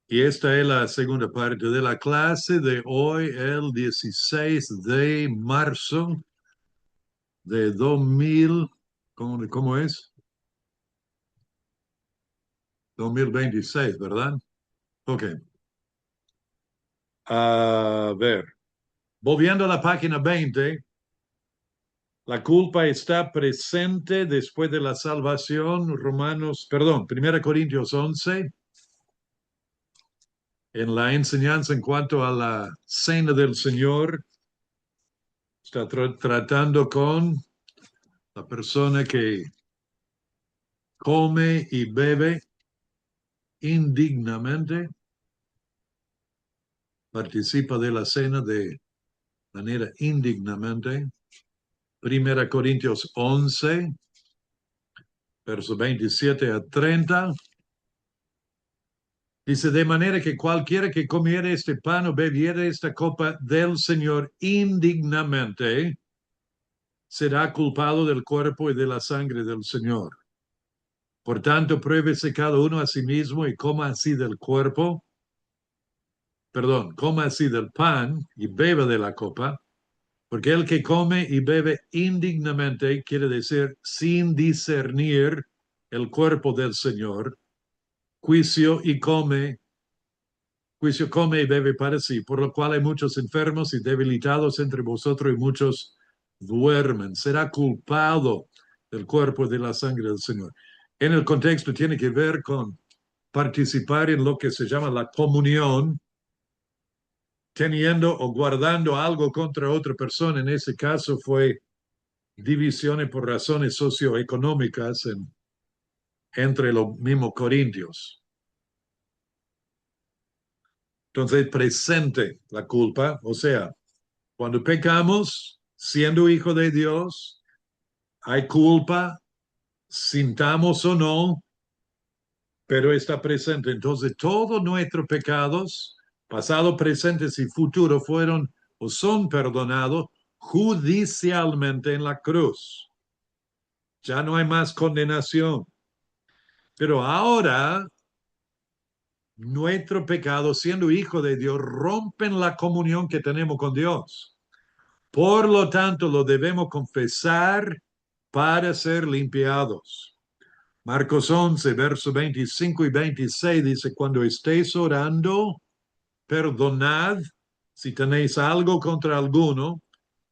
Y esta es la segunda parte de la clase de hoy, el 16 de marzo de 2000. ¿Cómo es? 2026, ¿verdad? Ok. A ver, volviendo a la página 20, la culpa está presente después de la salvación, Primera Corintios 11, en la enseñanza en cuanto a la cena del Señor, está tratando con la persona que come y bebe indignamente, participa de la cena de manera indignamente. Primera Corintios 11, versos 27 a 30. Dice, de manera que cualquiera que comiere este pan o bebiere esta copa del Señor indignamente, será culpado del cuerpo y de la sangre del Señor. Por tanto, pruébese cada uno a sí mismo y coma así del cuerpo, coma así del pan y beba de la copa, porque el que come y bebe indignamente, quiere decir sin discernir el cuerpo del Señor, juicio come y bebe para sí, por lo cual hay muchos enfermos y debilitados entre vosotros y muchos duermen. Será culpado del cuerpo y de la sangre del Señor. En el contexto tiene que ver con participar en lo que se llama la comunión, teniendo o guardando algo contra otra persona. En ese caso fue divisiones por razones socioeconómicas entre los mismos corintios. Entonces, presente la culpa, o sea, cuando pecamos, siendo hijo de Dios, hay culpa, sintamos o no, pero está presente. Entonces, todos nuestros pecados, pasado, presentes y futuro, fueron o son perdonados judicialmente en la cruz. Ya no hay más condenación. Pero ahora, nuestro pecado, siendo hijo de Dios, rompen la comunión que tenemos con Dios. Por lo tanto, lo debemos confesar para ser limpiados. Marcos 11, versos 25 y 26 dice, cuando estéis orando, perdonad si tenéis algo contra alguno,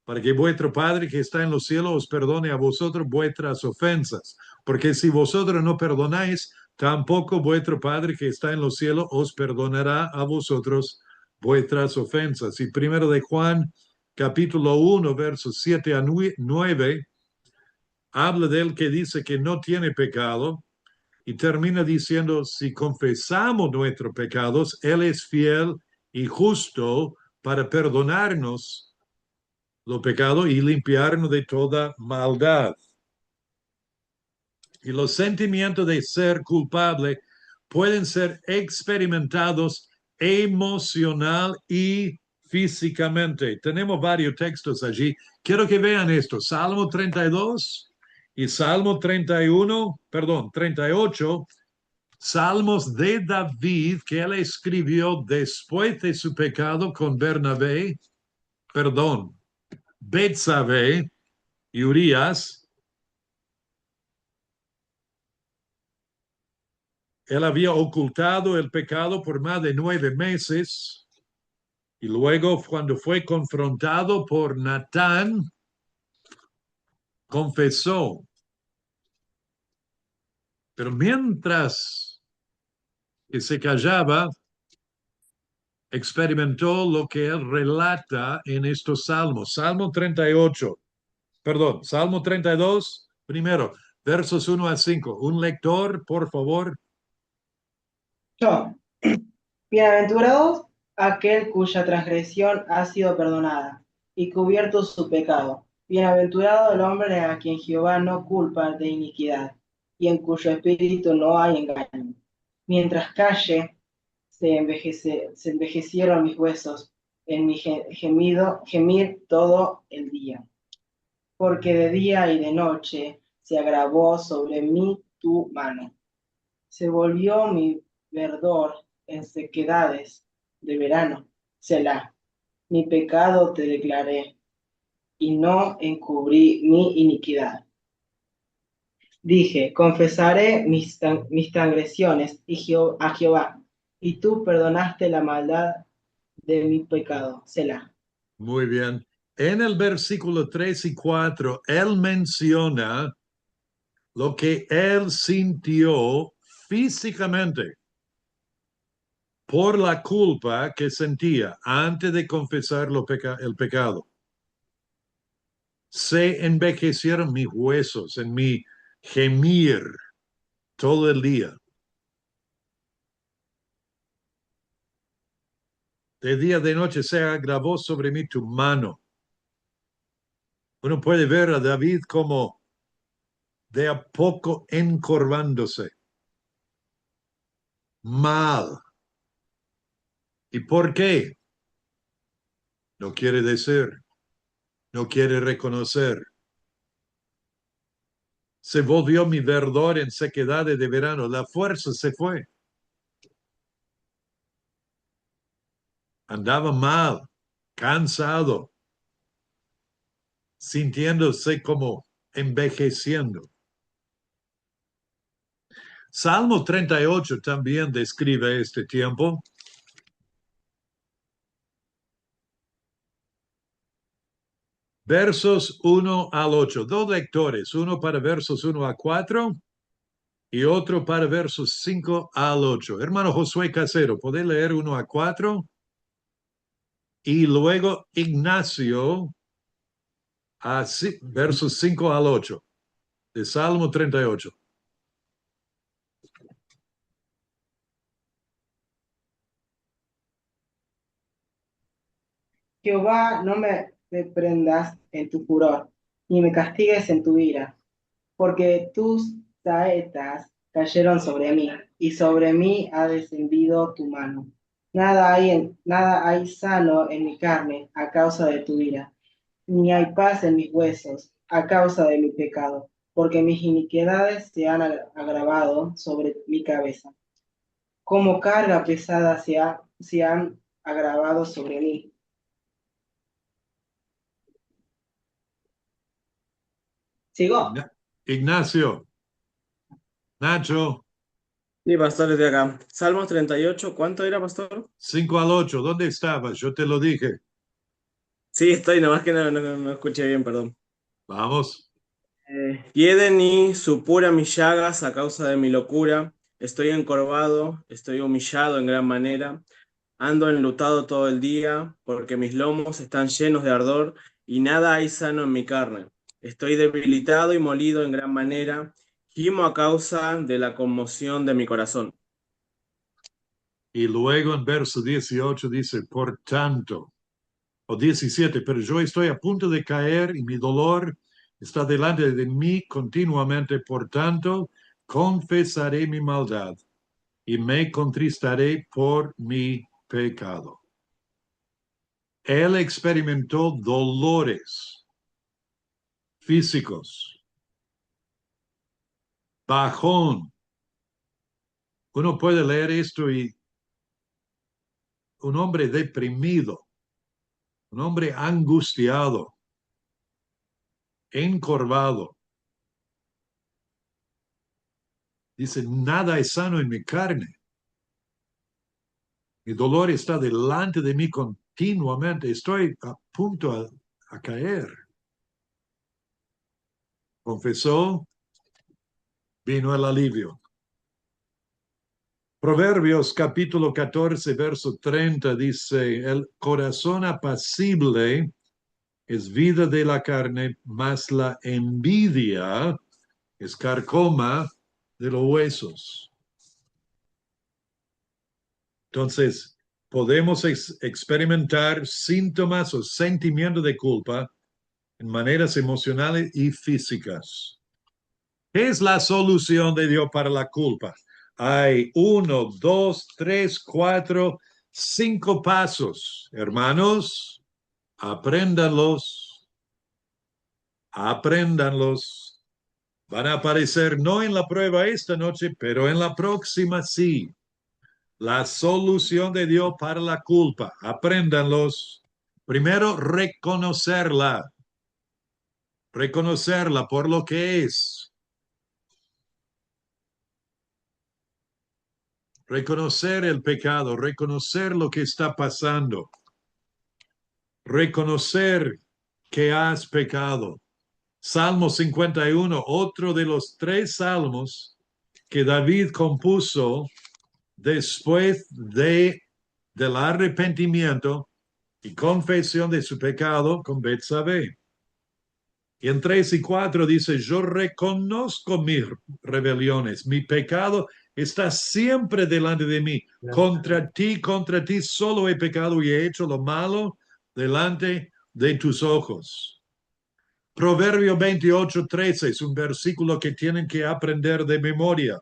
para que vuestro Padre que está en los cielos os perdone a vosotros vuestras ofensas. Porque si vosotros no perdonáis, tampoco vuestro Padre que está en los cielos os perdonará a vosotros vuestras ofensas. Y primero de Juan, capítulo 1, versos 7 a 9, habla del que dice que no tiene pecado y termina diciendo, si confesamos nuestros pecados, Él es fiel y justo para perdonarnos los pecados y limpiarnos de toda maldad. Y los sentimientos de ser culpable pueden ser experimentados emocional y físicamente. Tenemos varios textos allí. Quiero que vean esto. Salmo 32 y Salmo 38, salmos de David que él escribió después de su pecado con Betsabé y Urías. Él había ocultado el pecado por más de 9 meses y luego cuando fue confrontado por Natán, confesó. Pero mientras que se callaba, experimentó lo que él relata en estos salmos. Salmo 32, primero, versos 1 a 5. Un lector, por favor. Yo, bienaventurado aquel cuya transgresión ha sido perdonada y cubierto su pecado. Bienaventurado el hombre a quien Jehová no culpa de iniquidad y en cuyo espíritu no hay engaño. Mientras calle, se envejecieron mis huesos en mi gemir todo el día. Porque de día y de noche se agravó sobre mí tu mano. Se volvió mi verdor en sequedades de verano. Selah. Mi pecado te declaré y no encubrí mi iniquidad. Dije, confesaré mis transgresiones a Jehová, y tú perdonaste la maldad de mi pecado. Selah. Muy bien. En el versículo 3 y 4, él menciona lo que él sintió físicamente por la culpa que sentía antes de confesar el pecado. Se envejecieron mis huesos en mi gemir todo el día. De día de noche se agravó sobre mí tu mano. Uno puede ver a David como de a poco encorvándose, mal. ¿Y por qué? No quiere decir, no quiere reconocer. Se volvió mi verdor en sequedad de verano. La fuerza se fue. Andaba mal, cansado, sintiéndose como envejeciendo. Salmo 38 también describe este tiempo. Versos 1 al 8. Dos lectores, uno para versos 1 a 4 y otro para versos 5 al 8. Hermano Josué Casero, ¿puede leer 1 a 4? Y luego Ignacio a versos 5 al 8 de Salmo 38. Jehová, no me reprendas en tu furor, ni me castigues en tu ira, porque tus saetas cayeron sobre mí, y sobre mí ha descendido tu mano. Nada hay sano en mi carne a causa de tu ira, ni hay paz en mis huesos a causa de mi pecado, porque mis iniquidades se han agravado sobre mi cabeza. Como carga pesada se han agravado sobre mí. ¿Sigo? Ignacio, Nacho, Sí, pastor, desde acá. Salmos 38, ¿cuánto era, pastor? 5 al 8, ¿dónde estabas? Yo te lo dije. Sí, estoy, nomás que no escuché bien, perdón. Vamos. Hieden y supura mis llagas a causa de mi locura. Estoy encorvado, estoy humillado en gran manera. Ando enlutado todo el día, porque mis lomos están llenos de ardor y nada hay sano en mi carne. Estoy debilitado y molido en gran manera. Gimo a causa de la conmoción de mi corazón. Y luego en verso 18 dice, por tanto, o 17, pero yo estoy a punto de caer y mi dolor está delante de mí continuamente, por tanto, confesaré mi maldad y me contristaré por mi pecado. Él experimentó dolores físicos, bajón. Uno puede leer esto y un hombre deprimido, un hombre angustiado, encorvado. Dice, nada es sano en mi carne. Mi dolor está delante de mí continuamente. Estoy a punto a caer. Confesó, vino el alivio. Proverbios capítulo 14, verso 30 dice, el corazón apacible es vida de la carne, mas la envidia es carcoma de los huesos. Entonces, podemos experimentar síntomas o sentimientos de culpa en maneras emocionales y físicas. ¿Qué es la solución de Dios para la culpa? Hay 1, 2, 3, 4, 5 pasos. Hermanos, apréndanlos, apréndanlos. Van a aparecer no en la prueba esta noche, pero en la próxima sí. La solución de Dios para la culpa. Apréndanlos. Primero, reconocerla. Reconocerla por lo que es. Reconocer el pecado, reconocer lo que está pasando. Reconocer que has pecado. Salmo 51, otro de los 3 salmos que David compuso después del arrepentimiento y confesión de su pecado con Betsabé. Y en 3 y 4 dice, yo reconozco mis rebeliones, mi pecado está siempre delante de mí. Contra ti solo he pecado y he hecho lo malo delante de tus ojos. Proverbio 28:13 es un versículo que tienen que aprender de memoria.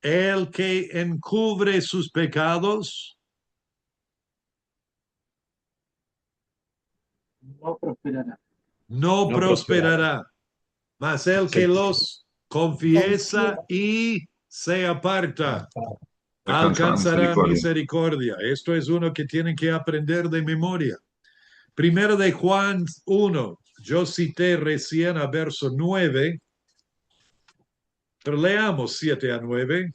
El que encubre sus pecados No prosperará. no No prosperará. prosperará, mas el que Sí. los confiesa y se aparta alcanzará misericordia. misericordia. Esto es uno que tienen que aprender de memoria. Primero de Juan 1, yo cité recién a verso 9, pero leamos 7 a 9,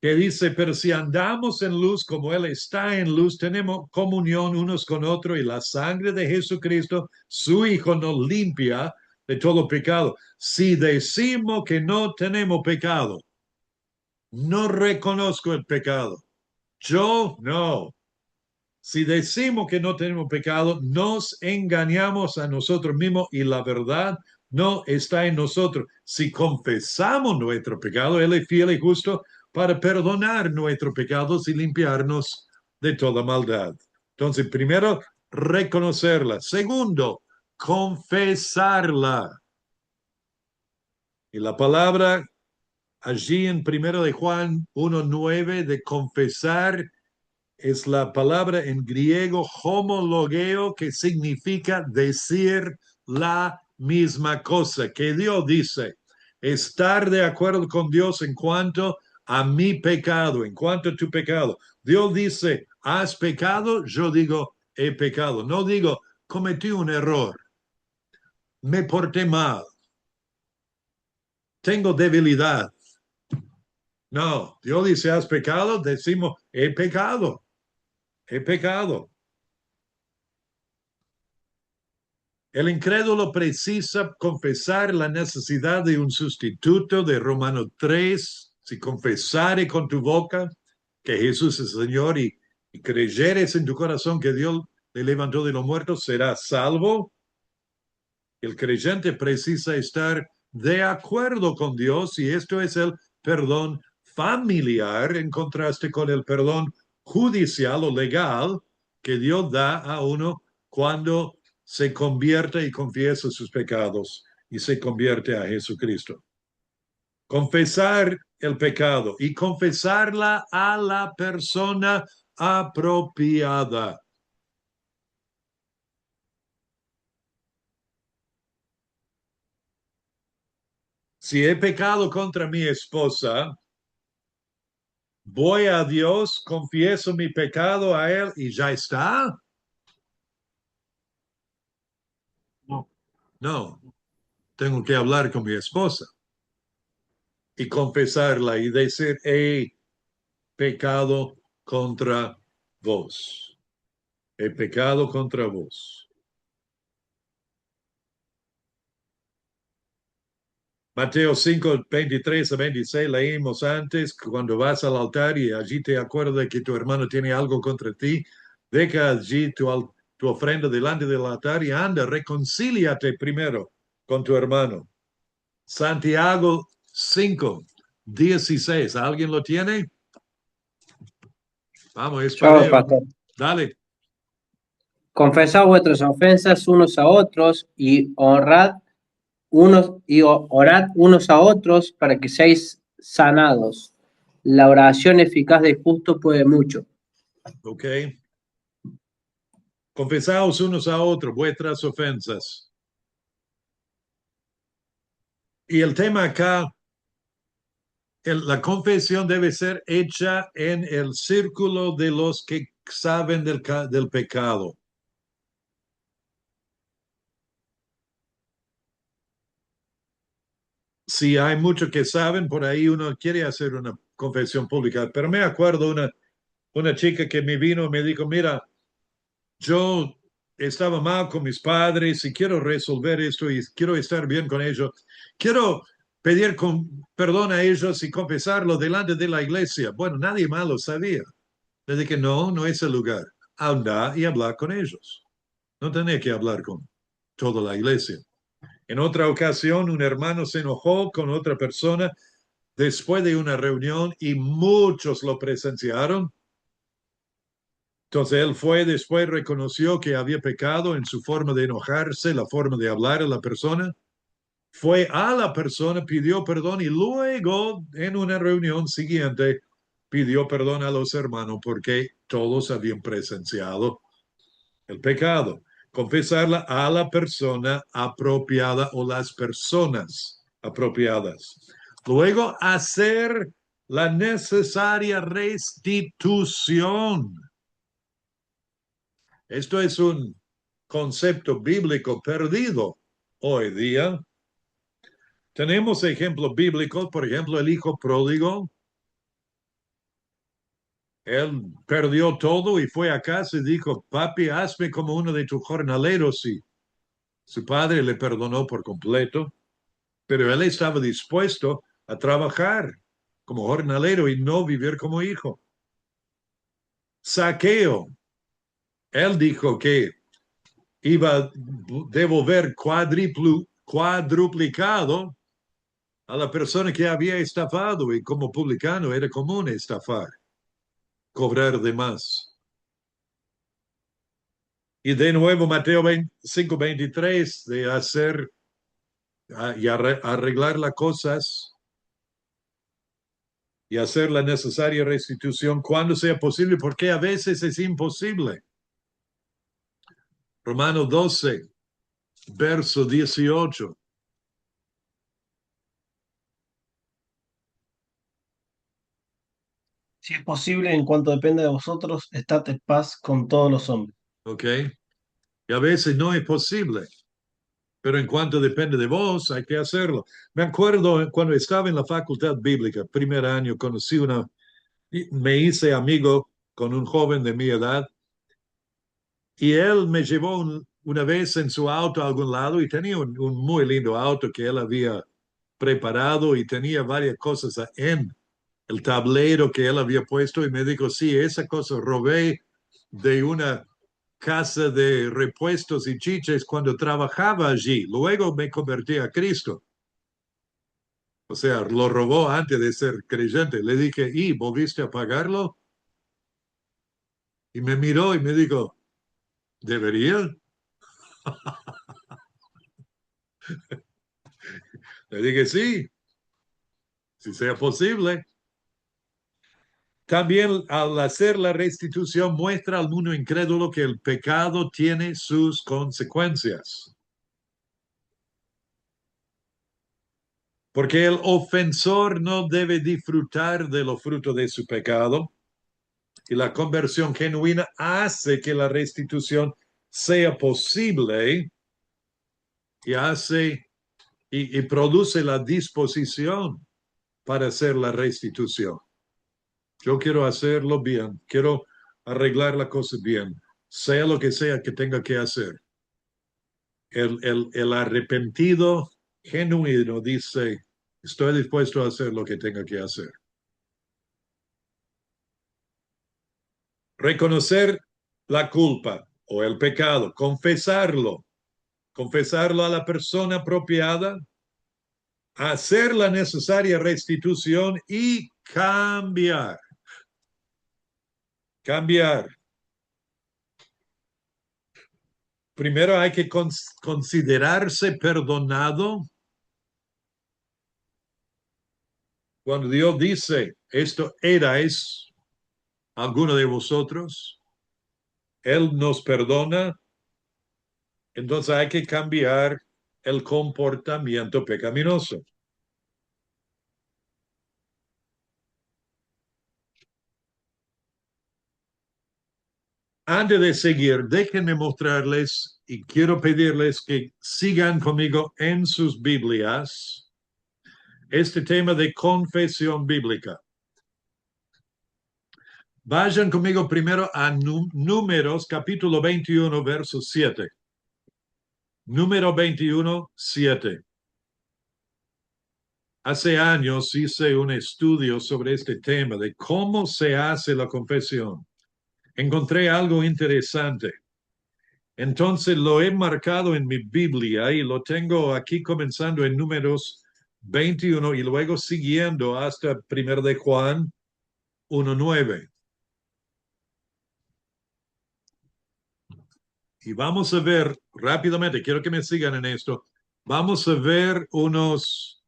que dice, pero si andamos en luz como Él está en luz, tenemos comunión unos con otros y la sangre de Jesucristo, su Hijo, nos limpia de todo pecado. Si decimos que no tenemos pecado, no reconozco el pecado. Yo no. Si decimos que no tenemos pecado, nos engañamos a nosotros mismos y la verdad no está en nosotros. Si confesamos nuestro pecado, Él es fiel y justo para perdonar nuestros pecados y limpiarnos de toda maldad. Entonces, primero, reconocerla. Segundo, confesarla. Y la palabra allí en primero de Juan 1:9 de confesar es la palabra en griego homologeo, que significa decir la misma cosa, que Dios dice, estar de acuerdo con Dios en cuanto a mi pecado, en cuanto a tu pecado. Dios dice, ¿has pecado? Yo digo, he pecado. No digo, cometí un error, me porté mal, tengo debilidad. No, Dios dice, ¿has pecado? Decimos, he pecado. He pecado. El incrédulo precisa confesar la necesidad de un sustituto de Romanos 3. Si confesare con tu boca que Jesús es Señor y creyeres en tu corazón que Dios le levantó de los muertos, serás salvo. El creyente precisa estar de acuerdo con Dios y esto es el perdón familiar en contraste con el perdón judicial o legal que Dios da a uno cuando se convierte y confiesa sus pecados y se convierte a Jesucristo. Confesar el pecado y confesarla a la persona apropiada. Si he pecado contra mi esposa, voy a Dios, confieso mi pecado a Él y ya está. No. No, tengo que hablar con mi esposa y confesarla y decir, he pecado contra vos. He pecado contra vos. Mateo 5:23-26 leímos antes, cuando vas al altar y allí te acuerdas que tu hermano tiene algo contra ti, deja allí tu ofrenda delante del altar y anda, reconcíliate primero con tu hermano. Santiago 5:16, ¿alguien lo tiene? Vamos, es Yo, pastor. Dale. Confesad vuestras ofensas unos a otros y orad unos a otros para que seáis sanados. La oración eficaz del justo puede mucho. Ok. Confesaos unos a otros vuestras ofensas. Y el tema acá La confesión debe ser hecha en el círculo de los que saben del pecado. Si hay muchos que saben, por ahí uno quiere hacer una confesión pública. Pero me acuerdo una chica que me vino y me dijo, mira, yo estaba mal con mis padres y quiero resolver esto y quiero estar bien con ellos. Quiero pedir perdón a ellos y confesarlo delante de la iglesia. Bueno, nadie más lo sabía. Le dije, no, no es el lugar. Anda y hablar con ellos. No tenía que hablar con toda la iglesia. En otra ocasión, un hermano se enojó con otra persona después de una reunión y muchos lo presenciaron. Entonces él fue, después reconoció que había pecado en su forma de enojarse, la forma de hablar a la persona. Fue a la persona, pidió perdón y luego en una reunión siguiente pidió perdón a los hermanos porque todos habían presenciado el pecado. Confesarla a la persona apropiada o las personas apropiadas. Luego hacer la necesaria restitución. Esto es un concepto bíblico perdido hoy día. Tenemos ejemplos bíblicos, por ejemplo, el hijo pródigo. Él perdió todo y fue a casa y dijo, papi, hazme como uno de tus jornaleros. Y su padre le perdonó por completo, pero él estaba dispuesto a trabajar como jornalero y no vivir como hijo. Saqueo, él dijo que iba a devolver cuadruplicado a la persona que había estafado y como publicano era común estafar, cobrar de más. Y de nuevo Mateo 5:23 de hacer y arreglar las cosas y hacer la necesaria restitución cuando sea posible, porque a veces es imposible. Romanos 12, verso 18. Si es posible, en cuanto dependa de vosotros, estad en paz con todos los hombres. ¿Ok? Y a veces no es posible, pero en cuanto depende de vos, hay que hacerlo. Me acuerdo cuando estaba en la facultad bíblica, primer año, me hice amigo con un joven de mi edad y él me llevó una vez en su auto a algún lado y tenía un muy lindo auto que él había preparado y tenía varias cosas en el tablero que él había puesto y me dijo, sí, esa cosa robé de una casa de repuestos y chiches cuando trabajaba allí. Luego me convertí a Cristo. O sea, lo robó antes de ser creyente. Le dije, ¿y volviste a pagarlo? Y me miró y me dijo, ¿debería? Le dije, sí, si sea posible. También al hacer la restitución muestra al mundo incrédulo que el pecado tiene sus consecuencias. Porque el ofensor no debe disfrutar de los frutos de su pecado y la conversión genuina hace que la restitución sea posible y y produce la disposición para hacer la restitución. Yo quiero hacerlo bien, quiero arreglar la cosa bien, sea lo que sea que tenga que hacer. El arrepentido genuino dice, estoy dispuesto a hacer lo que tenga que hacer. Reconocer la culpa o el pecado, confesarlo a la persona apropiada, hacer la necesaria restitución y cambiar. Cambiar. Primero hay que considerarse perdonado. Cuando Dios dice, esto erais alguno de vosotros, Él nos perdona, entonces hay que cambiar el comportamiento pecaminoso. Antes de seguir, déjenme mostrarles y quiero pedirles que sigan conmigo en sus Biblias este tema de confesión bíblica. Vayan conmigo primero a Números capítulo 21, verso 7. Número 21, 7. Hace años hice un estudio sobre este tema de cómo se hace la confesión. Encontré algo interesante. Entonces lo he marcado en mi Biblia y lo tengo aquí comenzando en Números 21 y luego siguiendo hasta 1 de Juan 1:9. Y vamos a ver rápidamente, quiero que me sigan en esto, vamos a ver unos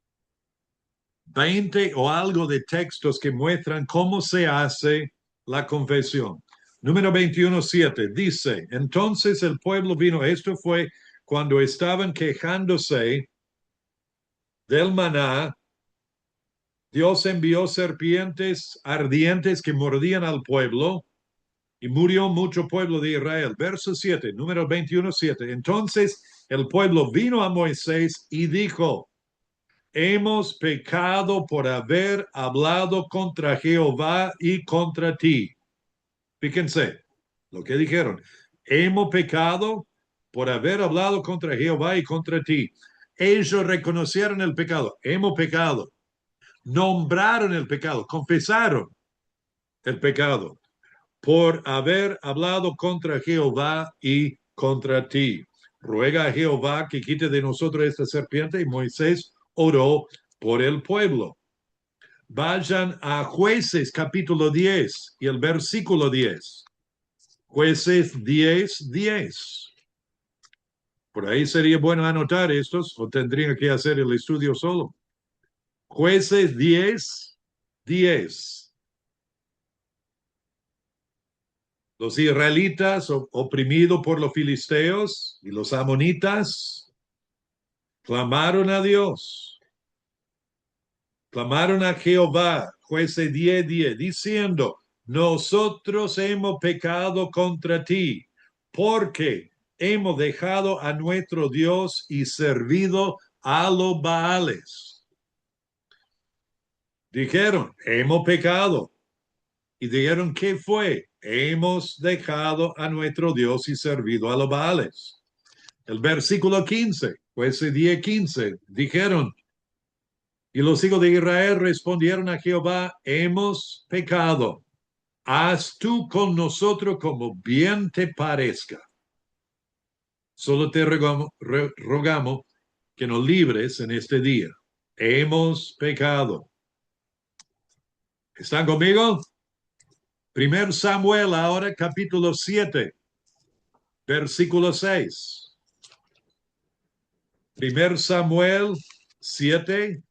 20 o algo de textos que muestran cómo se hace la confesión. Número 21:7 dice, entonces el pueblo vino, esto fue cuando estaban quejándose del maná, Dios envió serpientes ardientes que mordían al pueblo y murió mucho pueblo de Israel. Verso 7, número 21:7. Entonces el pueblo vino a Moisés y dijo, hemos pecado por haber hablado contra Jehová y contra ti. Fíjense lo que dijeron. Hemos pecado por haber hablado contra Jehová y contra ti. Ellos reconocieron el pecado. Hemos pecado. Nombraron el pecado. Confesaron el pecado por haber hablado contra Jehová y contra ti. Ruega a Jehová que quite de nosotros esta serpiente. Y Moisés oró por el pueblo. Vayan a Jueces capítulo 10 y el versículo 10. Jueces 10:10. Por ahí sería bueno anotar estos o tendrían que hacer el estudio solo. Jueces 10:10. Los israelitas oprimidos por los filisteos y los amonitas clamaron a Dios. Clamaron a Jehová, Jueces 10:10, diciendo, nosotros hemos pecado contra ti, porque hemos dejado a nuestro Dios y servido a los Baales. Dijeron, hemos pecado. Y dijeron, ¿qué fue? Hemos dejado a nuestro Dios y servido a los Baales. El versículo 15, Jueces 10:15, dijeron, y los hijos de Israel respondieron a Jehová, hemos pecado. Haz tú con nosotros como bien te parezca. Solo te rogamos que nos libres en este día. Hemos pecado. ¿Están conmigo? 1 Samuel ahora capítulo 7, versículo 6. 1 Samuel 7:6.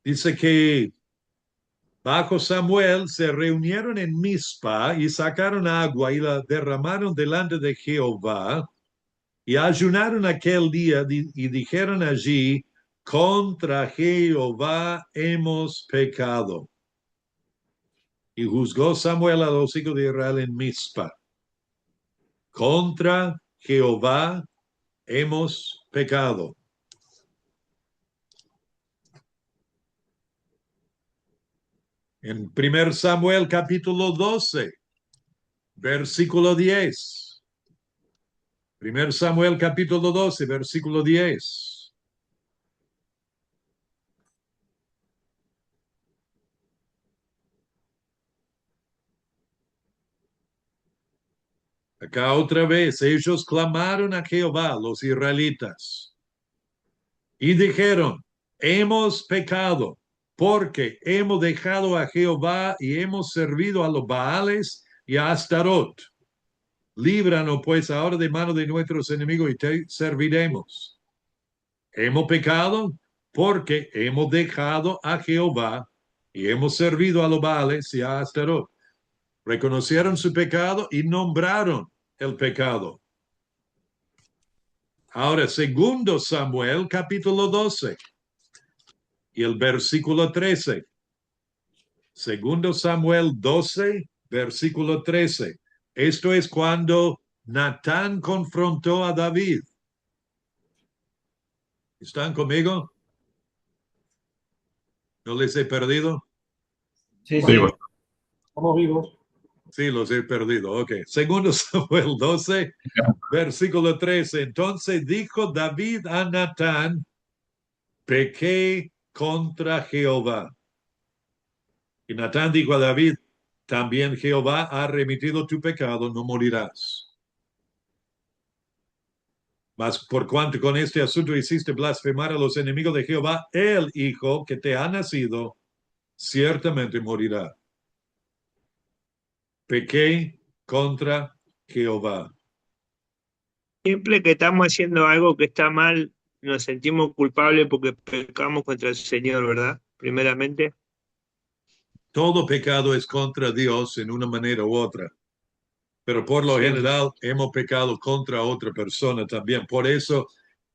Dice que bajo Samuel se reunieron en Mizpa y sacaron agua y la derramaron delante de Jehová y ayunaron aquel día y dijeron allí, contra Jehová hemos pecado. Y juzgó Samuel a los hijos de Israel en Mizpa. Contra Jehová hemos pecado. En 1 Samuel capítulo 12, versículo 10. 1 Samuel capítulo 12, versículo 10. Acá otra vez, ellos clamaron a Jehová, los israelitas, y dijeron, hemos pecado, porque hemos dejado a Jehová y hemos servido a los Baales y a Astarot. Líbranos pues ahora de mano de nuestros enemigos y te serviremos. Hemos pecado porque hemos dejado a Jehová y hemos servido a los Baales y a Astarot. Reconocieron su pecado y nombraron el pecado. Ahora, segundo Samuel, capítulo 12 y el versículo 13. Segundo Samuel 12, versículo 13. Esto es cuando Natán confrontó a David. ¿Están conmigo? ¿No les he perdido? Sí, Sí, sí. estamos vivos. Sí, los he perdido. Ok. Segundo Samuel 12, versículo 13. Entonces dijo David a Natán, pequé contra Jehová. Y Natán dijo a David, también Jehová ha remitido tu pecado, no morirás. Mas por cuanto con este asunto hiciste blasfemar a los enemigos de Jehová, el hijo que te ha nacido ciertamente morirá. Pequé contra Jehová. Siempre que estamos haciendo algo que está mal, nos sentimos culpables porque pecamos contra el Señor, ¿verdad? Primeramente. Todo pecado es contra Dios en una manera u otra, pero por lo Sí. general hemos pecado contra otra persona también. Por eso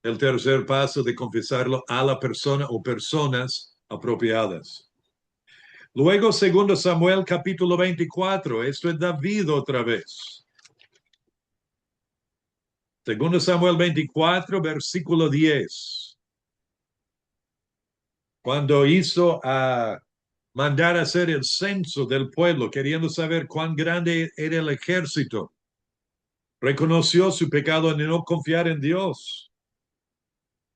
el tercer paso de confesarlo a la persona o personas apropiadas. Luego, segundo Samuel, capítulo 24. Esto es David otra vez. Segundo Samuel 24, versículo 10. Cuando hizo a mandar a hacer el censo del pueblo, queriendo saber cuán grande era el ejército, reconoció su pecado en no confiar en Dios.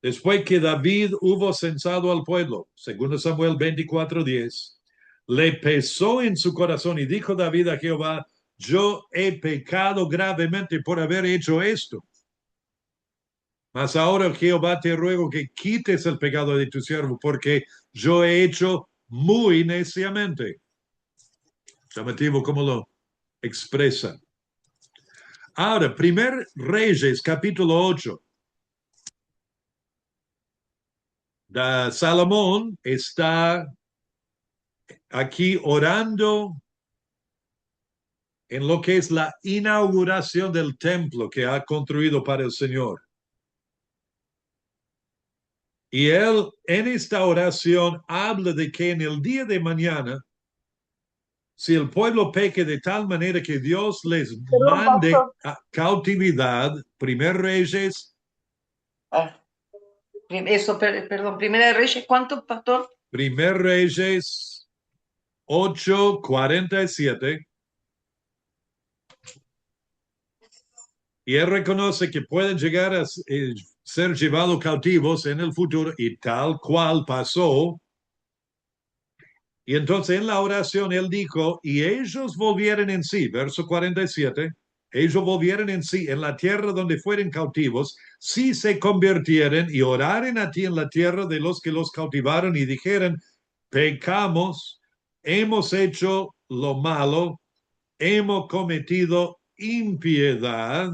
Después que David hubo censado al pueblo, segundo Samuel 24:10, le pesó en su corazón y dijo David a Jehová, yo he pecado gravemente por haber hecho esto. Mas ahora, Jehová, te ruego que quites el pecado de tu siervo, porque yo he hecho muy neciamente. Llamativo cómo lo expresa. Ahora, primer Reyes, capítulo 8. Salomón está aquí orando en lo que es la inauguración del templo que ha construido para el Señor. Y él en esta oración habla de que en el día de mañana, si el pueblo peque de tal manera que Dios les mande a cautividad, primer Reyes. Perdón, Primera de Reyes, ¿cuánto, pastor? Primer Reyes 8:47. Y él reconoce que pueden llegar a ser llevados cautivos en el futuro y tal cual pasó. Y entonces en la oración él dijo, y ellos volvieron en sí, verso 47, ellos volvieron en sí en la tierra donde fueron cautivos, si se convirtieren y oraren a ti en la tierra de los que los cautivaron y dijeran, pecamos, hemos hecho lo malo, hemos cometido impiedad,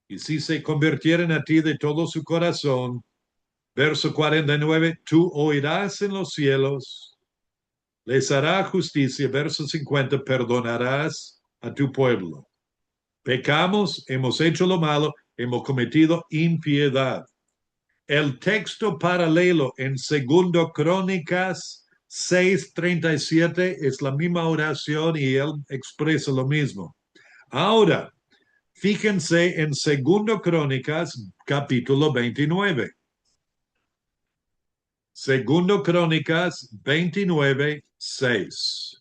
y si se convirtieren a ti de todo su corazón, verso 49, tú oirás en los cielos, les hará justicia, verso 50, perdonarás a tu pueblo. Pecamos, hemos hecho lo malo, hemos cometido impiedad. El texto paralelo en segundo Crónicas 6:37 es la misma oración y él expresa lo mismo. Ahora, fíjense en segundo Crónicas capítulo 29. Segundo Crónicas 29:6.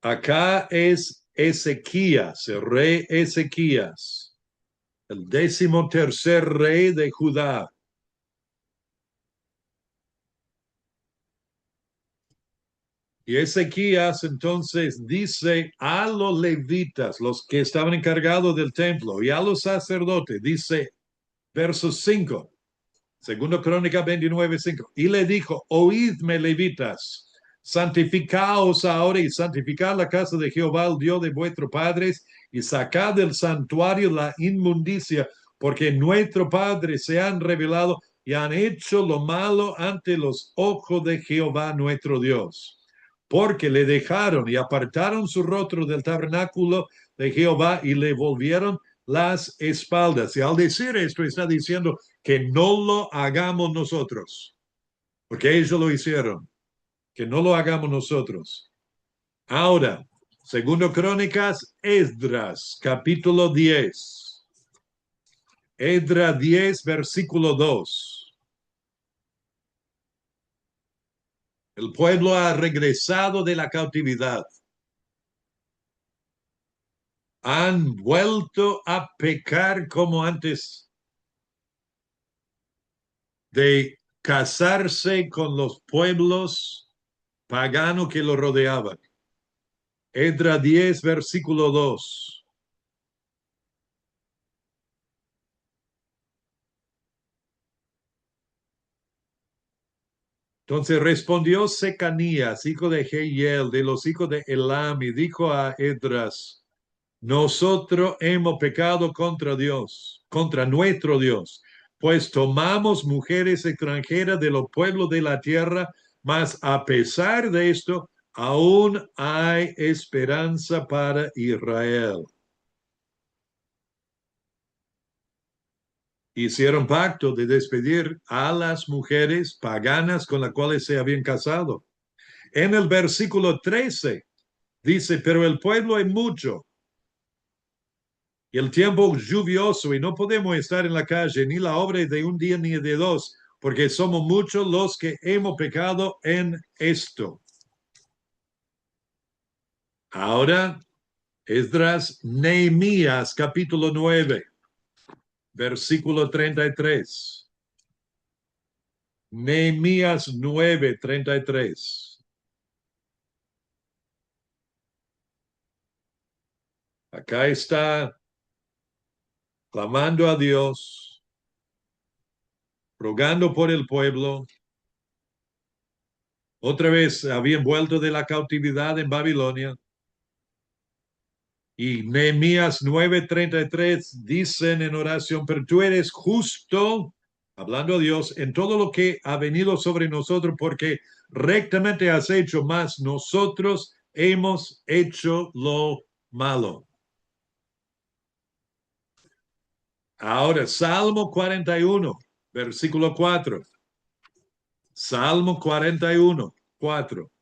Acá es Ezequías, el rey Ezequías, el 13º rey de Judá. Y Ezequías entonces dice a los levitas, los que estaban encargados del templo, y a los sacerdotes, dice, verso 5, segundo Crónica 29:5, y le dijo, oídme levitas, santificaos ahora y santificad la casa de Jehová, el Dios de vuestros padres, y sacad del santuario la inmundicia, porque nuestros padres se han rebelado y han hecho lo malo ante los ojos de Jehová nuestro Dios. porque le dejaron y apartaron su rostro del tabernáculo de Jehová y le volvieron las espaldas. Y al decir esto está diciendo que no lo hagamos nosotros, porque ellos lo hicieron, que no lo hagamos nosotros. Ahora, segundo Crónicas, Esdras, capítulo 10. Esdras 10, versículo 2. El pueblo ha regresado de la cautividad. Han vuelto a pecar como antes de casarse con los pueblos paganos que lo rodeaban. Esdras 10, versículo 2. Entonces respondió Secanías, hijo de Jehiel, de los hijos de Elam, y dijo a Esdras: nosotros hemos pecado contra Dios, contra nuestro Dios, pues tomamos mujeres extranjeras de los pueblos de la tierra, mas a pesar de esto, aún hay esperanza para Israel. Hicieron pacto de despedir a las mujeres paganas con las cuales se habían casado. En el versículo 13 dice, pero el pueblo es mucho y el tiempo lluvioso y no podemos estar en la calle ni la obra de un día ni de dos, porque somos muchos los que hemos pecado en esto. Ahora, Esdras, Nehemías, capítulo 9, versículo 33. Nehemías 9, 33. Acá está clamando a Dios, rogando por el pueblo. Otra vez habían vuelto de la cautividad en Babilonia. Y Nehemías 9:33 dicen en oración, pero tú eres justo, hablando a Dios, en todo lo que ha venido sobre nosotros, porque rectamente has hecho, mas nosotros hemos hecho lo malo. Ahora, Salmo 41, versículo 4. Salmo 41, 4.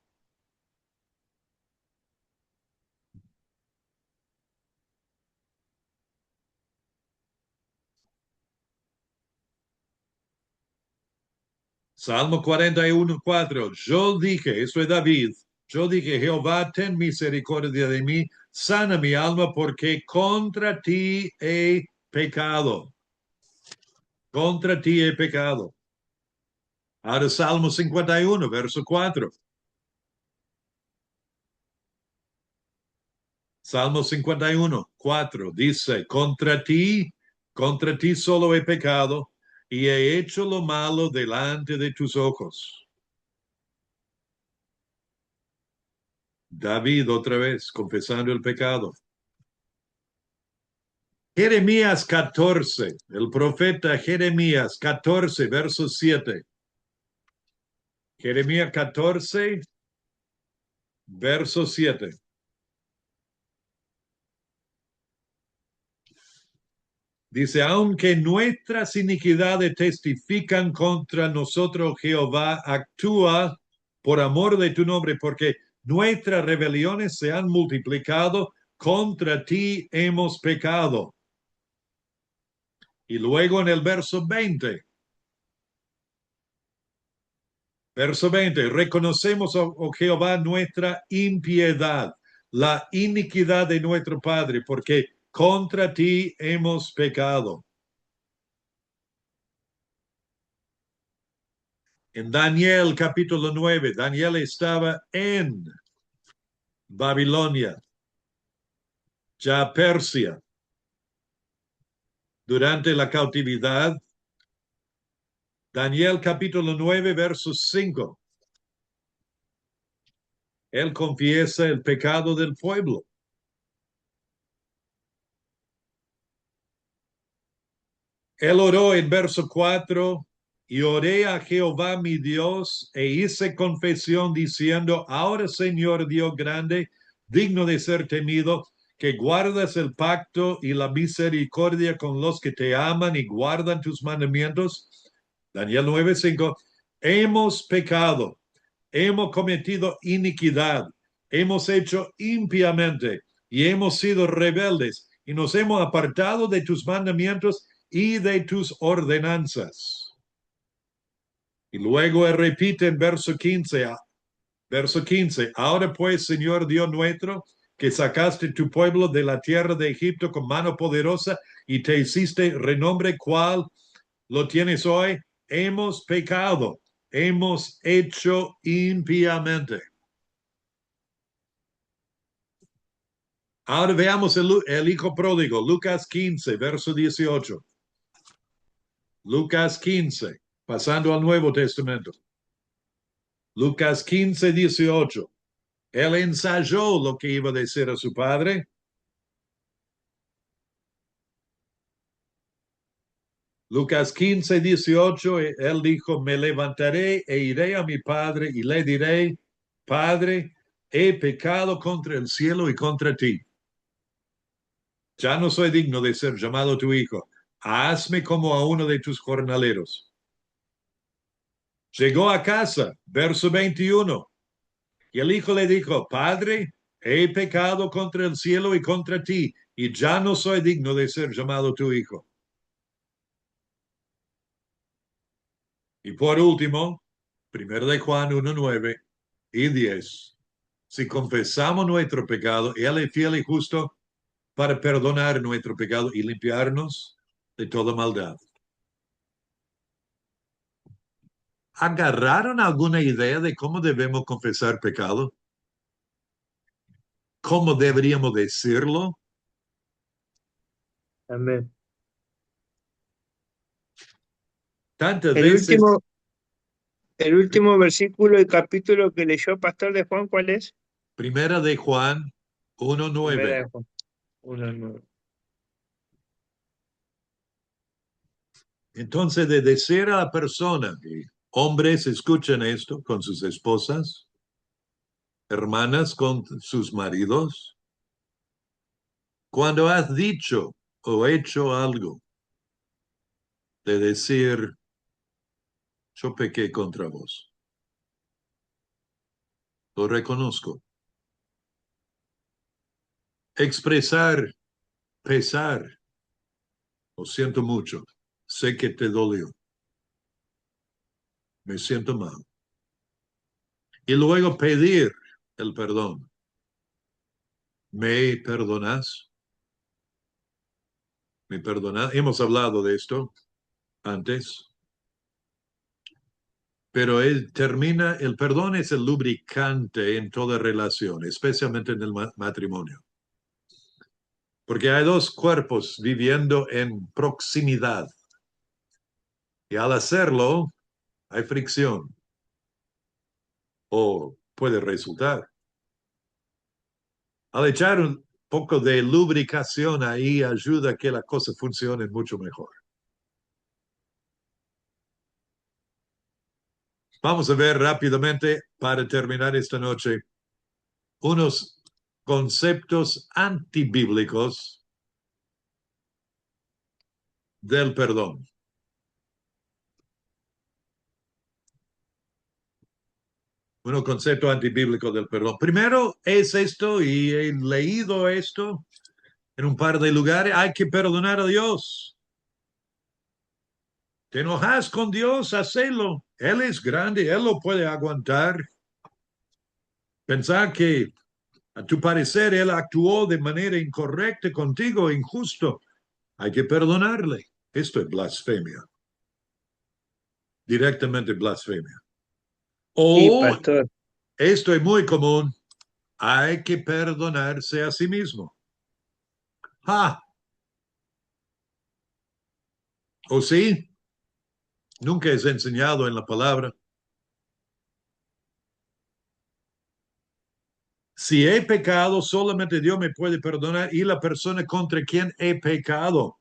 Salmo 41, 4. Yo dije, eso es David, yo dije, Jehová, ten misericordia de mí, sana mi alma, porque contra ti he pecado. Contra ti he pecado. Ahora Salmo 51, verso 4. Salmo 51, 4 dice, contra ti solo he pecado y he hecho lo malo delante de tus ojos. David otra vez confesando el pecado. Jeremías 14, el profeta Jeremías 14, verso 7. Jeremías 14, verso 7. Dice, aunque nuestras iniquidades testifican contra nosotros, Jehová actúa por amor de tu nombre, porque nuestras rebeliones se han multiplicado, contra ti hemos pecado. Y luego en el verso 20. Verso 20, reconocemos, oh Jehová, nuestra impiedad, la iniquidad de nuestro Padre, porque contra ti hemos pecado. En Daniel capítulo 9, Daniel estaba en Babilonia, ya Persia, durante la cautividad. Daniel capítulo 9, verso 5. Él confiesa el pecado del pueblo. Él oró en verso 4, y oré a Jehová mi Dios e hice confesión diciendo, ahora Señor Dios grande, digno de ser temido, que guardas el pacto y la misericordia con los que te aman y guardan tus mandamientos. Daniel 9:5, hemos pecado, hemos cometido iniquidad, hemos hecho impiamente y hemos sido rebeldes y nos hemos apartado de tus mandamientos y de tus ordenanzas. Y luego él repite en verso 15, ahora pues, Señor Dios nuestro, que sacaste tu pueblo de la tierra de Egipto con mano poderosa y te hiciste renombre cual lo tienes hoy, hemos pecado, hemos hecho impíamente. Ahora veamos el hijo pródigo, Lucas 15, verso 18. Lucas 15, pasando al Nuevo Testamento. Lucas 15, 18. Él ensayó lo que iba a decir a su padre. Lucas 15, 18, él dijo, me levantaré e iré a mi padre y le diré, Padre, he pecado contra el cielo y contra ti. Ya no soy digno de ser llamado tu hijo. Hazme como a uno de tus jornaleros. Llegó a casa, verso 21, y el hijo le dijo, Padre, he pecado contra el cielo y contra ti, y ya no soy digno de ser llamado tu hijo. Y por último, 1 de Juan 1, 9 y 10. Si confesamos nuestro pecado, Él es fiel y justo para perdonar nuestro pecado y limpiarnos de toda maldad. ¿Agarraron alguna idea de cómo debemos confesar pecado? ¿Cómo deberíamos decirlo? Amén. Tantas El veces, último versículo y capítulo que leyó Pastor de Juan, ¿cuál es? 1 de Juan 1, Primera 9. de Juan 1:9. Entonces, de decir a la persona, y hombres escuchen esto con sus esposas, hermanas con sus maridos, cuando has dicho o hecho algo, de decir, yo pequé contra vos, lo reconozco. Expresar, pesar, lo siento mucho, sé que te dolió, me siento mal. Y luego pedir el perdón. ¿Me perdonas? ¿Me perdonas? Hemos hablado de esto antes. Pero el perdón es el lubricante en toda relación, especialmente en el matrimonio. Porque hay dos cuerpos viviendo en proximidad. Y al hacerlo, hay fricción. O puede resultar. Al echar un poco de lubricación ahí, ayuda a que la cosa funcione mucho mejor. Vamos a ver rápidamente, para terminar esta noche, unos conceptos antibíblicos del perdón. Un concepto antibíblico del perdón. Primero es esto, y he leído esto en un par de lugares, hay que perdonar a Dios. Te enojas con Dios, hacelo. Él es grande, Él lo puede aguantar. Pensar que a tu parecer Él actuó de manera incorrecta contigo, injusto, hay que perdonarle. Esto es blasfemia. Directamente blasfemia. Sí, O, pastor. esto es muy común, hay que perdonarse a sí mismo. Ah, ¿o sí? Nunca es enseñado en la palabra. Si he pecado, solamente Dios me puede perdonar y la persona contra quien he pecado.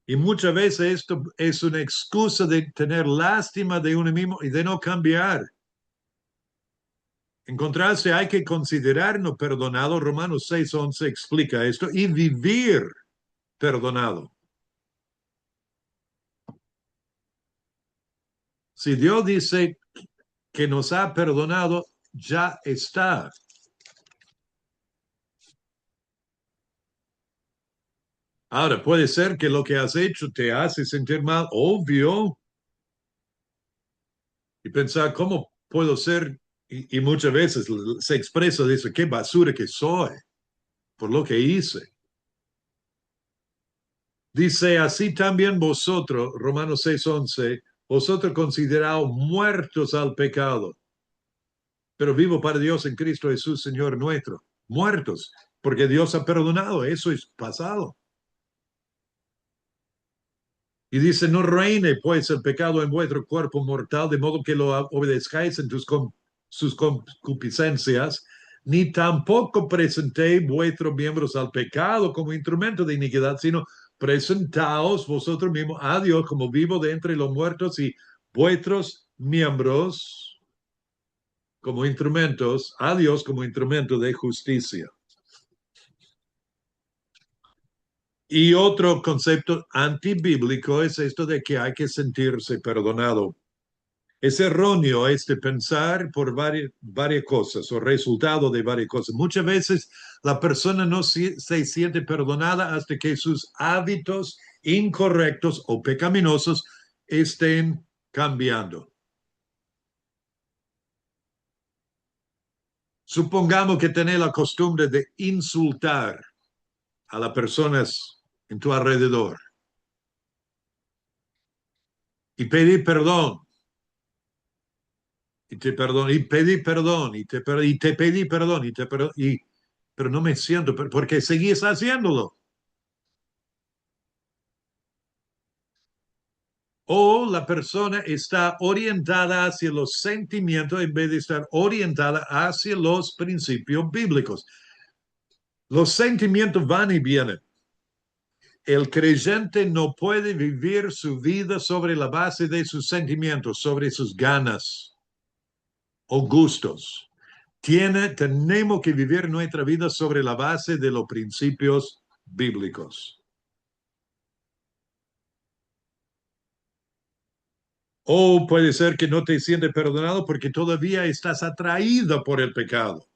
Y muchas veces esto es una excusa de tener lástima de uno mismo y de no cambiar. Encontrarse, hay que considerarnos perdonados. Romanos 6:11 explica esto y vivir perdonado. Si Dios dice que nos ha perdonado, ya está. Ahora, puede ser que lo que has hecho te hace sentir mal, obvio, y pensar, ¿cómo puedo ser? Y muchas veces se expresa, dice, qué basura que soy por lo que hice. Dice, así también vosotros, Romanos 6:11, vosotros considerados muertos al pecado, pero vivo para Dios en Cristo Jesús, Señor nuestro. Muertos, porque Dios ha perdonado, eso es pasado. Y dice, no reine pues el pecado en vuestro cuerpo mortal, de modo que lo obedezcáis en sus concupiscencias, ni tampoco presentéis vuestros miembros al pecado como instrumento de iniquidad, sino presentaos vosotros mismos a Dios como vivo de entre los muertos y vuestros miembros como instrumentos, a Dios como instrumento de justicia. Y otro concepto antibíblico es esto de que hay que sentirse perdonado. Es erróneo este pensar por varias cosas o resultado de varias cosas. Muchas veces la persona no se siente perdonada hasta que sus hábitos incorrectos o pecaminosos estén cambiando. Supongamos que tenés la costumbre de insultar a las personas en tu alrededor y pedir perdón. Y te perdono, y pedí perdón, y te pedí perdón, pero no me siento, porque seguís haciéndolo. O la persona está orientada hacia los sentimientos en vez de estar orientada hacia los principios bíblicos. Los sentimientos van y vienen. El creyente no puede vivir su vida sobre la base de sus sentimientos, sobre sus ganas o gustos. Tenemos que vivir nuestra vida sobre la base de los principios bíblicos. O puede ser que no te sientes perdonado porque todavía estás atraído por el pecado.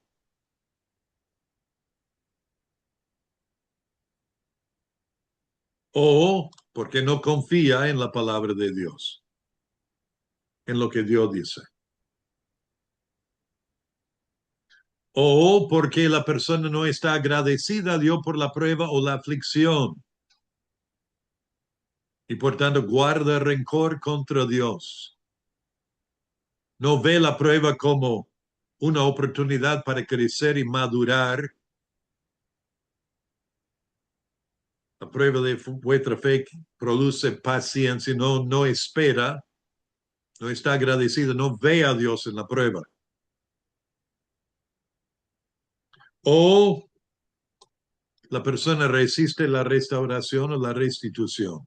O porque no confía en la palabra de Dios, en lo que Dios dice. O porque la persona no está agradecida a Dios por la prueba o la aflicción. Y por tanto guarda rencor contra Dios. No ve la prueba como una oportunidad para crecer y madurar. La prueba de vuestra fe produce paciencia, no espera, no está agradecido, no ve a Dios en la prueba. O la persona resiste la restauración o la restitución.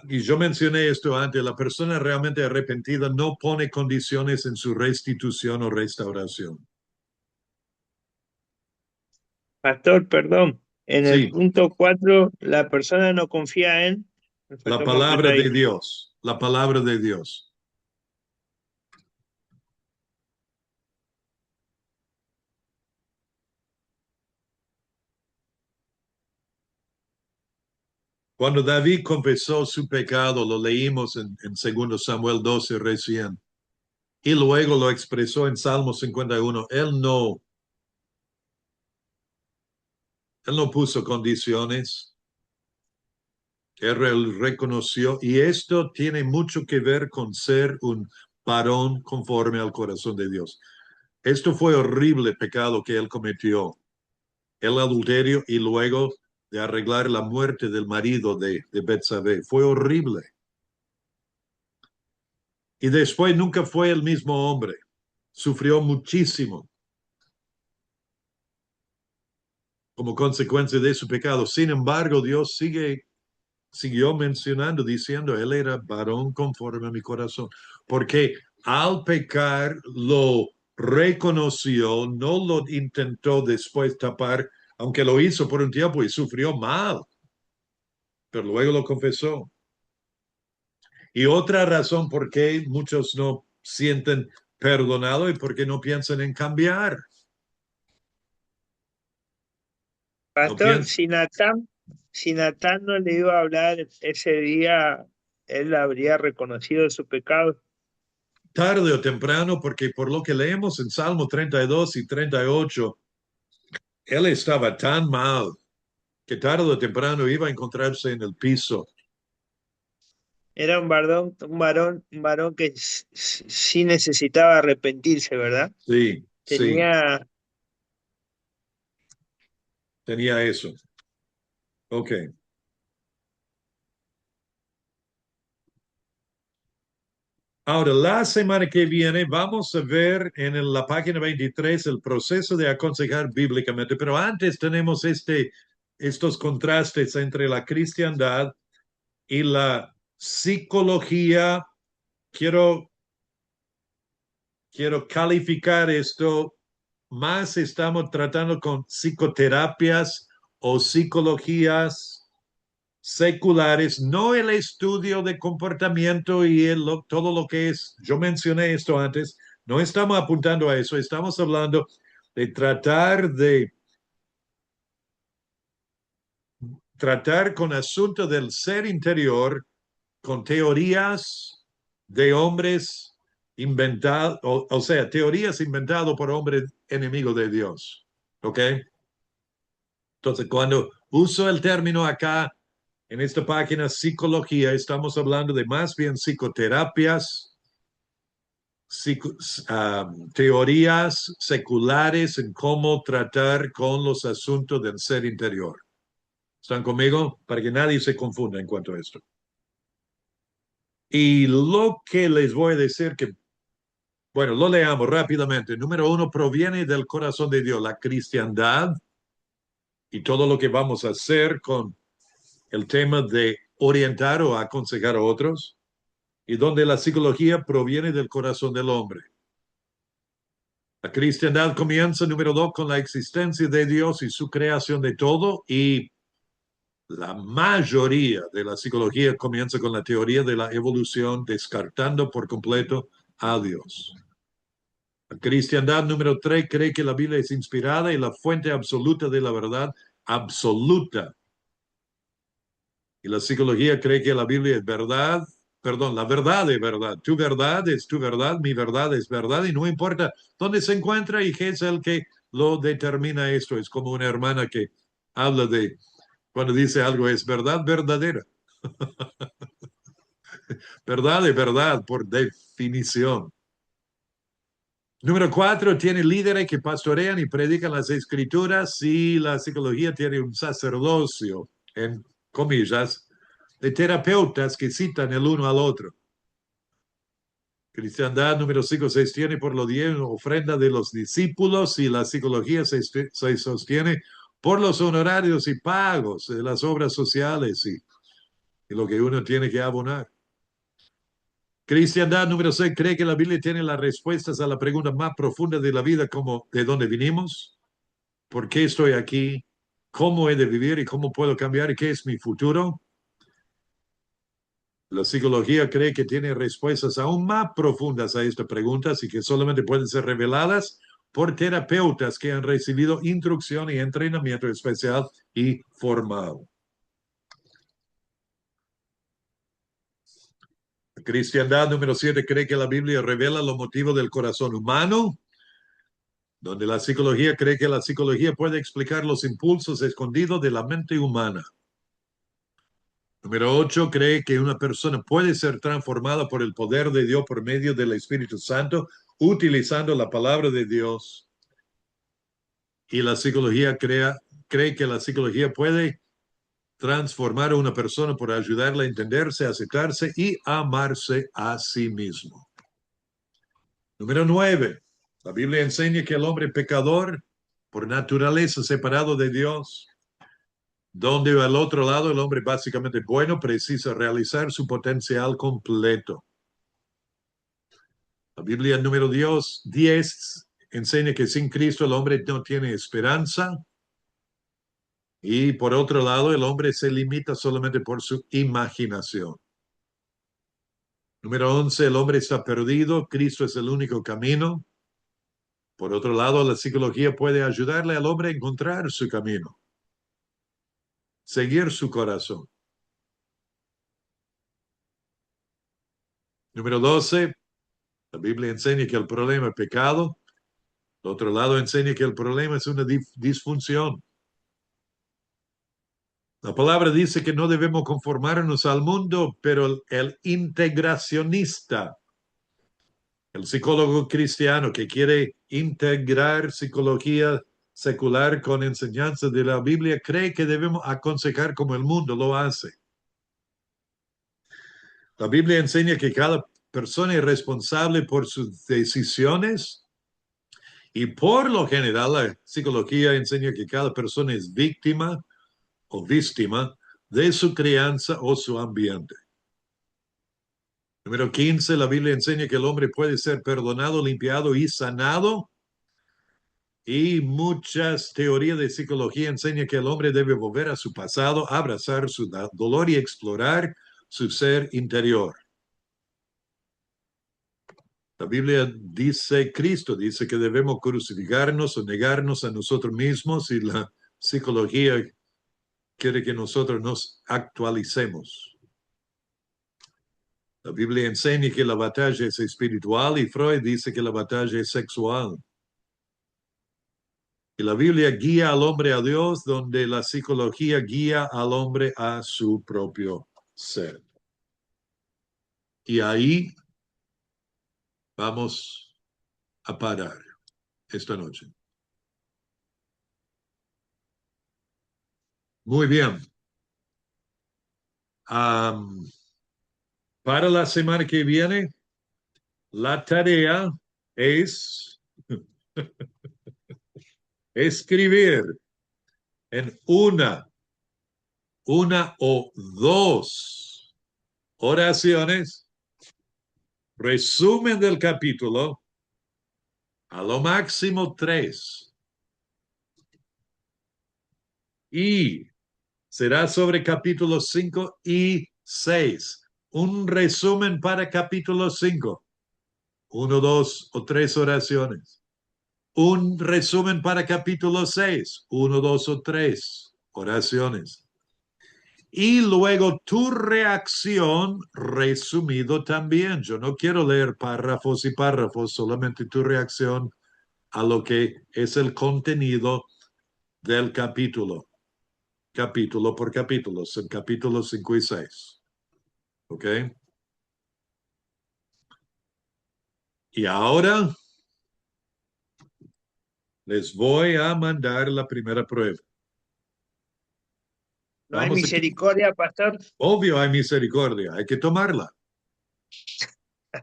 Y yo mencioné esto antes, la persona realmente arrepentida no pone condiciones en su restitución o restauración. Pastor, perdón. En el Sí, punto 4, la persona no confía en. Me la faltó palabra completar ahí. de Dios, la palabra de Dios. Cuando David confesó su pecado, lo leímos en 2 Samuel 12 recién, y luego lo expresó en Salmo 51. Él no puso condiciones, él reconoció, y esto tiene mucho que ver con ser un varón conforme al corazón de Dios. Esto fue horrible pecado que él cometió, el adulterio y luego de arreglar la muerte del marido de Betsabé. Fue horrible. Y después nunca fue el mismo hombre. Sufrió muchísimo. como consecuencia de su pecado. Sin embargo, Dios siguió mencionando, diciendo, él era varón conforme a mi corazón, porque al pecar lo reconoció, no lo intentó después tapar, aunque lo hizo por un tiempo y sufrió mal, pero luego lo confesó. Y otra razón por qué muchos no sienten perdonado y por qué no piensan en cambiar. No Pastor, piensan. si Natán no le iba a hablar ese día, él habría reconocido su pecado. Tarde o temprano, porque por lo que leemos en Salmo 32 y 38, él estaba tan mal que tarde o temprano iba a encontrarse en el piso. Era un varón que sí necesitaba arrepentirse, ¿verdad? Sí, sí, Tenía, tenía eso. Ok. Ahora, la semana que viene vamos a ver en la página 23 el proceso de aconsejar bíblicamente, pero antes tenemos estos contrastes entre la cristiandad y la psicología. Quiero calificar esto, más estamos tratando con psicoterapias o psicologías seculares, no el estudio de comportamiento y todo lo que es, yo mencioné esto antes, no estamos apuntando a eso, estamos hablando de tratar con asuntos del ser interior, con teorías de hombres inventados, o sea, teorías inventadas por hombres enemigos de Dios. ¿Ok? Entonces, cuando uso el término acá en esta página psicología, estamos hablando de más bien psicoterapias, teorías seculares en cómo tratar con los asuntos del ser interior. ¿Están conmigo? Para que nadie se confunda en cuanto a esto. Y lo que les voy a decir que, bueno, lo leamos rápidamente. Número uno, proviene del corazón de Dios, la cristiandad y todo lo que vamos a hacer con el tema de orientar o aconsejar a otros, y donde la psicología proviene del corazón del hombre. La cristiandad comienza, número dos, con la existencia de Dios y su creación de todo, y la mayoría de la psicología comienza con la teoría de la evolución, descartando por completo a Dios. La cristiandad, número tres, cree que la Biblia es inspirada y la fuente absoluta de la verdad absoluta. Y la psicología cree que la Biblia es verdad, perdón, la verdad es verdad. Tu verdad es tu verdad, mi verdad es verdad, y no importa dónde se encuentra y qué es el que lo determina esto. Es como una hermana que habla de, cuando dice algo es verdad verdadera. Verdad es verdad por definición. Número cuatro, tiene líderes que pastorean y predican las escrituras, y la psicología tiene un sacerdocio, en comillas, de terapeutas que citan el uno al otro. Cristiandad, número 5, se sostiene por lo 10, ofrenda de los discípulos, y la psicología se sostiene por los honorarios y pagos de las obras sociales y lo que uno tiene que abonar. Cristiandad, número 6, cree que la Biblia tiene las respuestas a la pregunta más profunda de la vida, como ¿de dónde vinimos? ¿Por qué estoy aquí? ¿Cómo he de vivir y cómo puedo cambiar? ¿Y qué es mi futuro? La psicología cree que tiene respuestas aún más profundas a estas preguntas y que solamente pueden ser reveladas por terapeutas que han recibido instrucción y entrenamiento especial y formal. La cristiandad, número 7, cree que la Biblia revela los motivos del corazón humano, donde la psicología cree que la psicología puede explicar los impulsos escondidos de la mente humana. Número 8, cree que una persona puede ser transformada por el poder de Dios por medio del Espíritu Santo, utilizando la palabra de Dios. Y la psicología cree que la psicología puede transformar a una persona por ayudarla a entenderse, aceptarse y amarse a sí mismo. Número 9, la Biblia enseña que el hombre pecador por naturaleza separado de Dios, donde al otro lado el hombre básicamente bueno precisa realizar su potencial completo. La Biblia número 10 enseña que sin Cristo el hombre no tiene esperanza. Y por otro lado, el hombre se limita solamente por su imaginación. Número 11, el hombre está perdido, Cristo es el único camino. Por otro lado, la psicología puede ayudarle al hombre a encontrar su camino, seguir su corazón. Número 12, la Biblia enseña que el problema es pecado. Por otro lado, enseña que el problema es una disfunción. La palabra dice que no debemos conformarnos al mundo, pero el integracionista, el psicólogo cristiano que quiere integrar psicología secular con enseñanza de la Biblia, cree que debemos aconsejar como el mundo lo hace. La Biblia enseña que cada persona es responsable por sus decisiones y por lo general la psicología enseña que cada persona es víctima o víctima de su crianza o su ambiente. Número 15, la Biblia enseña que el hombre puede ser perdonado, limpiado y sanado. Y muchas teorías de psicología enseñan que el hombre debe volver a su pasado, abrazar su dolor y explorar su ser interior. La Biblia dice, Cristo dice que debemos crucificarnos o negarnos a nosotros mismos y la psicología quiere que nosotros nos actualicemos. La Biblia enseña que la batalla es espiritual y Freud dice que la batalla es sexual. Y la Biblia guía al hombre a Dios, donde la psicología guía al hombre a su propio ser. Y ahí vamos a parar esta noche. Muy bien. Para la semana que viene, la tarea es escribir en una o dos oraciones, resumen del capítulo, a lo máximo 3. Y será sobre capítulos 5 y 6. Un resumen para capítulo 5. 1, 2 o 3 oraciones. Un resumen para capítulo 6. 1, 2 o 3 oraciones. Y luego tu reacción resumido también. Yo no quiero leer párrafos y párrafos, solamente tu reacción a lo que es el contenido del capítulo. Capítulo por capítulo, son capítulos 5 y 6. ¿Ok? Y ahora les voy a mandar la primera prueba. No hay Vamos a... misericordia, pastor. Obvio hay misericordia, hay que tomarla.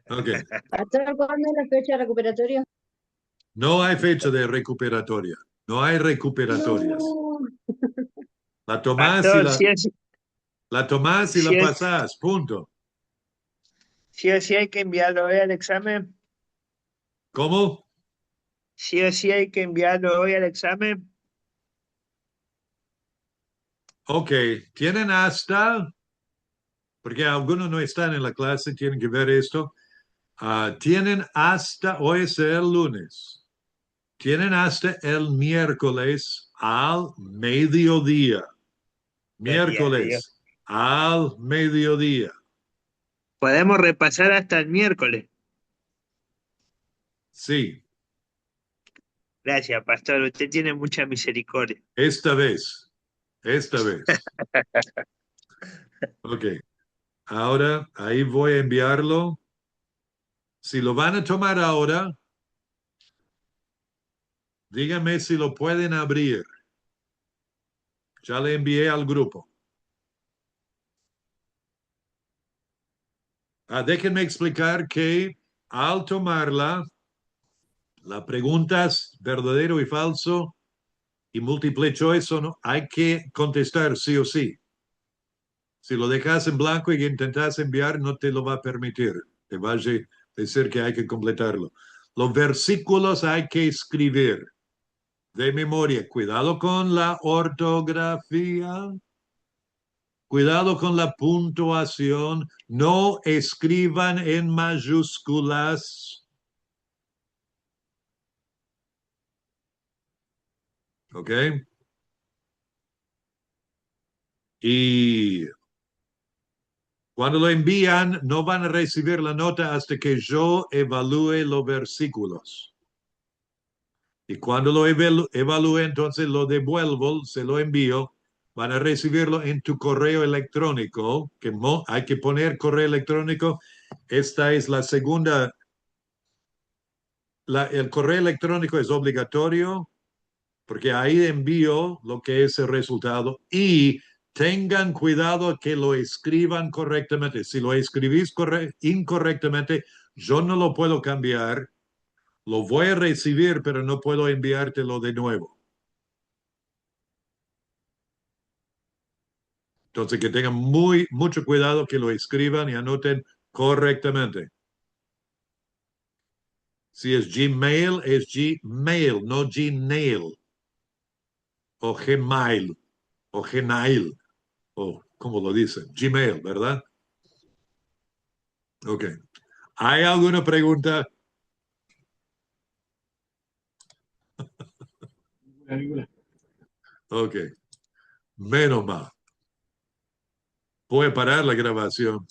Ok. Pastor, ¿cuándo es la fecha de recuperatorio? No hay fecha de recuperatoria. No hay recuperatorias. No. La tomás Pastor, la tomás y la pasás, punto. sí o sí hay que enviarlo hoy al examen. ¿Cómo? Sí o sí hay que enviarlo hoy al examen. Ok, tienen hasta, porque algunos no están en la clase, tienen que ver esto. Tienen hasta, hoy es el lunes, tienen hasta el miércoles al mediodía. Miércoles al mediodía. Podemos repasar hasta el miércoles. Sí, Gracias, pastor. Usted tiene mucha misericordia. esta vez. Ok, ahora ahí voy a enviarlo. Si lo van a tomar ahora, díganme si lo pueden abrir. Ya le envié al grupo. Déjenme explicar que al tomarla, la pregunta es verdadero y falso y multiple choice hay que contestar sí o sí. Si lo dejas en blanco y intentas enviar, no te lo va a permitir. Te va a decir que hay que completarlo. Los versículos hay que escribir de memoria. Cuidado con la ortografía. Cuidado con la puntuación. No escriban en mayúsculas. ¿Ok? Y cuando lo envían, no van a recibir la nota hasta que yo evalúe los versículos. Y cuando lo evalúe, entonces lo devuelvo, se lo envío. Van a recibirlo en tu correo electrónico, que hay que poner correo electrónico. Esta es la segunda. El correo electrónico es obligatorio porque ahí envío lo que es el resultado y tengan cuidado que lo escriban correctamente. Si lo escribís incorrectamente, yo no lo puedo cambiar. Lo voy a recibir, pero no puedo enviártelo de nuevo. Entonces, que tengan mucho cuidado que lo escriban y anoten correctamente. Si es Gmail, es Gmail, no Gmail. O Gmail, o Gmail, o como lo dicen, Gmail, ¿verdad? Ok. ¿Hay alguna pregunta? Ok. Menos mal. Voy a parar la grabación.